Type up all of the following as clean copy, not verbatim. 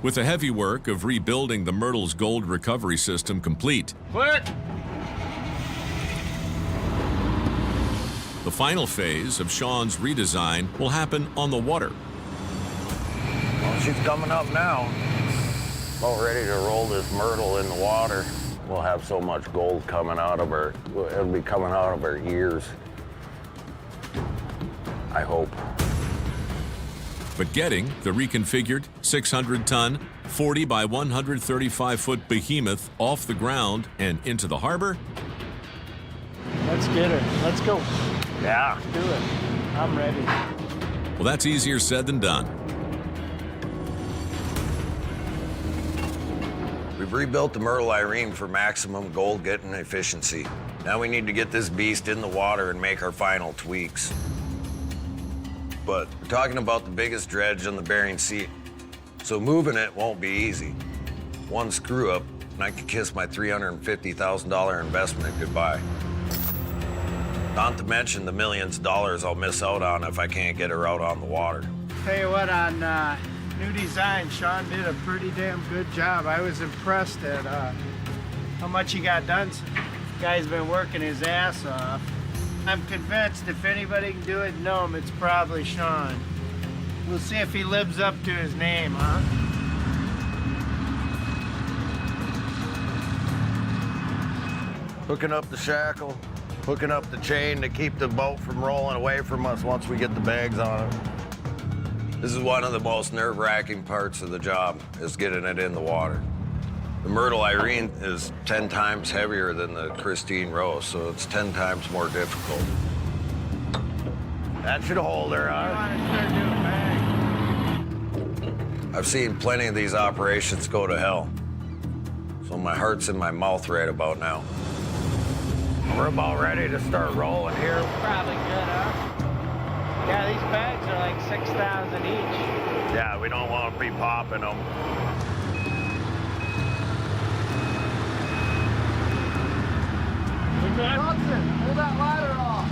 With the heavy work of rebuilding the Myrtle's gold recovery system complete, Quick! the final phase of Shawn's redesign will happen on the water. Well, she's coming up now. About ready to roll this Myrtle in the water. We'll have so much gold coming out of her. It'll be coming out of her ears. I hope. But getting the reconfigured 600-ton, 40 by 135-foot behemoth off the ground and into the harbor. Let's get her. Let's go. Yeah. Let's do it. I'm ready. Well, that's easier said than done. We've rebuilt the Myrtle Irene for maximum gold getting efficiency. Now we need to get this beast in the water and make our final tweaks. But we're talking about the biggest dredge on the Bering Sea, so moving it won't be easy. One screw up, and I could kiss my $350,000 investment goodbye. Not to mention the millions of dollars I'll miss out on if I can't get her out on the water. Tell you what, on new design, Shawn did a pretty damn good job. I was impressed at how much he got done. The guy's been working his ass off. I'm convinced if anybody can do it in Nome, it's probably Shawn. We'll see if he lives up to his name, huh? Hooking up the shackle, hooking up the chain to keep the boat from rolling away from us once we get the bags on it. This is one of the most nerve-wracking parts of the job, is getting it in the water. The Myrtle Irene is 10 times heavier than the Christine Rose, so it's 10 times more difficult. That should hold her, huh? I've seen plenty of these operations go to hell, so my heart's in my mouth right about now. We're about ready to start rolling here. Probably good, huh? Yeah, these bags are like 6,000 each. Yeah, we don't want to be popping them. Johnson, pull that ladder off.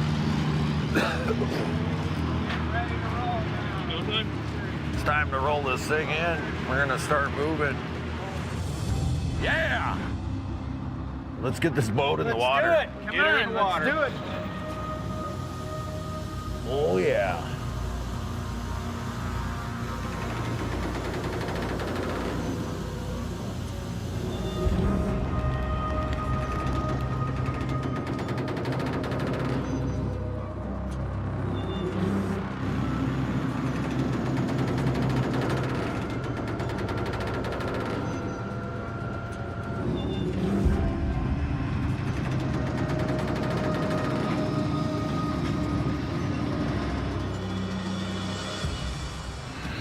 Ready to roll now. It's time to roll this thing in. We're gonna start moving. Yeah! Let's get this boat in the water. Let's do it. Come on, let's do it. Oh, yeah.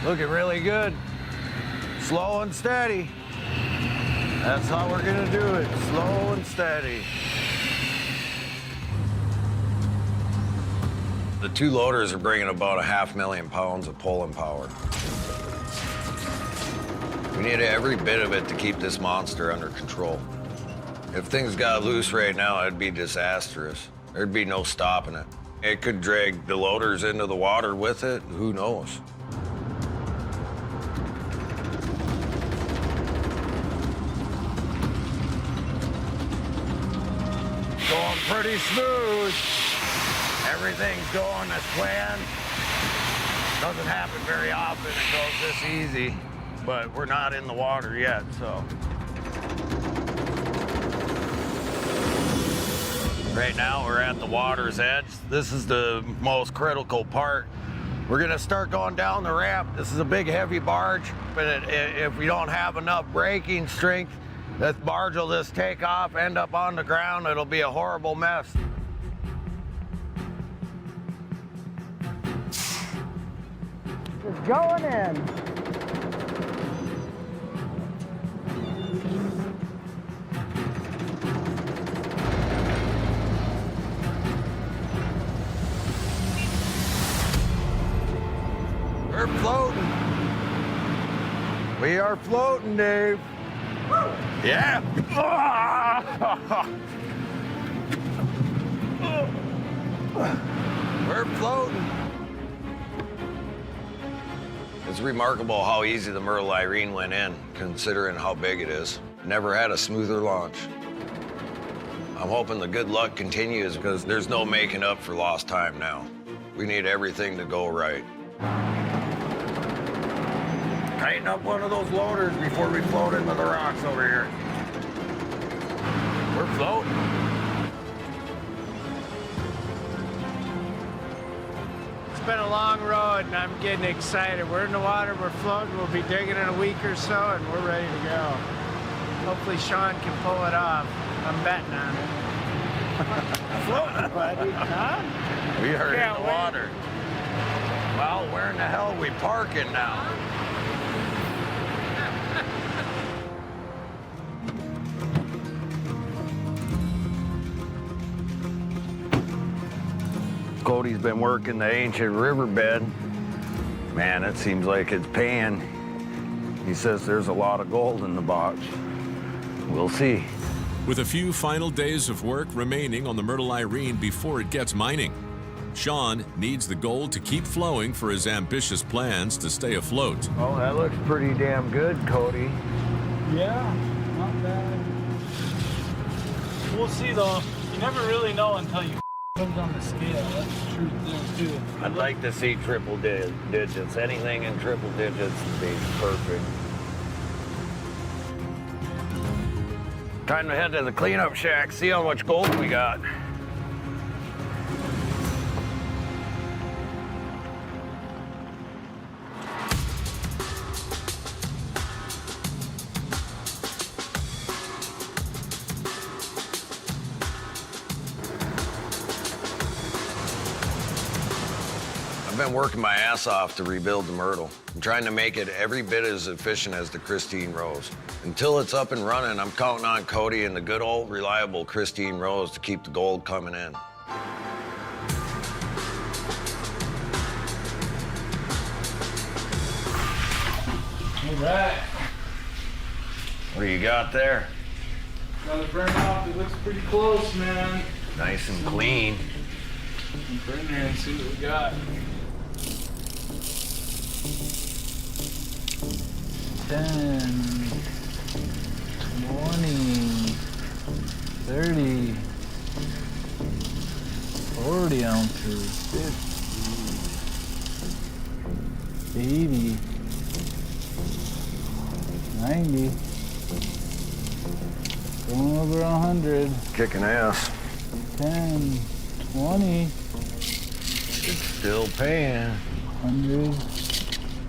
Looking really good. Slow and steady. That's how we're gonna do it, slow and steady. The two loaders are bringing about 500,000 pounds of pulling power. We need every bit of it to keep this monster under control. If things got loose right now, it'd be disastrous. There'd be no stopping it. It could drag the loaders into the water with it, who knows? Going pretty smooth. Everything's going as planned. Doesn't happen very often, it goes this easy, but we're not in the water yet, so. Right now, we're at the water's edge. This is the most critical part. We're gonna start going down the ramp. This is a big, heavy barge, but if we don't have enough braking strength, this barge will just take off, end up on the ground. It'll be a horrible mess. It's going in. We're floating. We are floating, Dave. Yeah. We're floating. It's remarkable how easy the Myrtle Irene went in, considering how big it is. Never had a smoother launch. I'm hoping the good luck continues because there's no making up for lost time now. We need everything to go right. Tighten up one of those loaders before we float into the rocks over here. We're floating. It's been a long road, and I'm getting excited. We're in the water, we're floating, we'll be digging in a week or so, and we're ready to go. Hopefully Shawn can pull it off. I'm betting on it. Floating, buddy, huh? We are in Can't the wait. water. Well, where in the hell are we parking now? Cody's been working the ancient riverbed. Man, it seems like it's paying. He says there's a lot of gold in the box. We'll see. With a few final days of work remaining on the Myrtle Irene before it gets mining, Shawn needs the gold to keep flowing for his ambitious plans to stay afloat. Oh, that looks pretty damn good, Cody. Yeah, not bad. We'll see though. You never really know until you put it on the scale. That's the truth there too. I'd like to see triple digits. Anything in triple digits would be perfect. Time to head to the cleanup shack, see how much gold we got. I've been working my ass off to rebuild the Myrtle. I'm trying to make it every bit as efficient as the Christine Rose. Until it's up and running, I'm counting on Cody and the good old reliable Christine Rose to keep the gold coming in. All right. What do you got there? Got it burned off. It looks pretty close, man. Nice and clean. Burn there and see what we got. 10, 20, 30, 40 ounces, 50, 80, 90, going over 100, Kicking ass. 10, 20, It's still paying.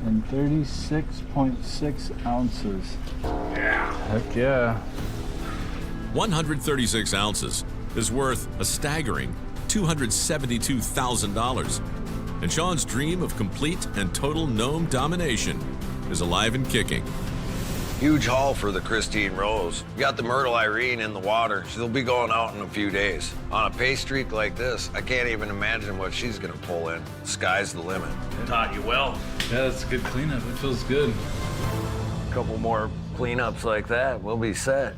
136.6 ounces. Yeah. Heck yeah. 136 ounces is worth a staggering $272,000. And Shawn's dream of complete and total gnome domination is alive and kicking. Huge haul for the Christine Rose. We got the Myrtle Irene in the water. She'll be going out in a few days. On a pay streak like this, I can't even imagine what she's gonna pull in. Sky's the limit. Taught you well. Yeah, that's a good cleanup. It feels good. A couple more cleanups like that, we'll be set.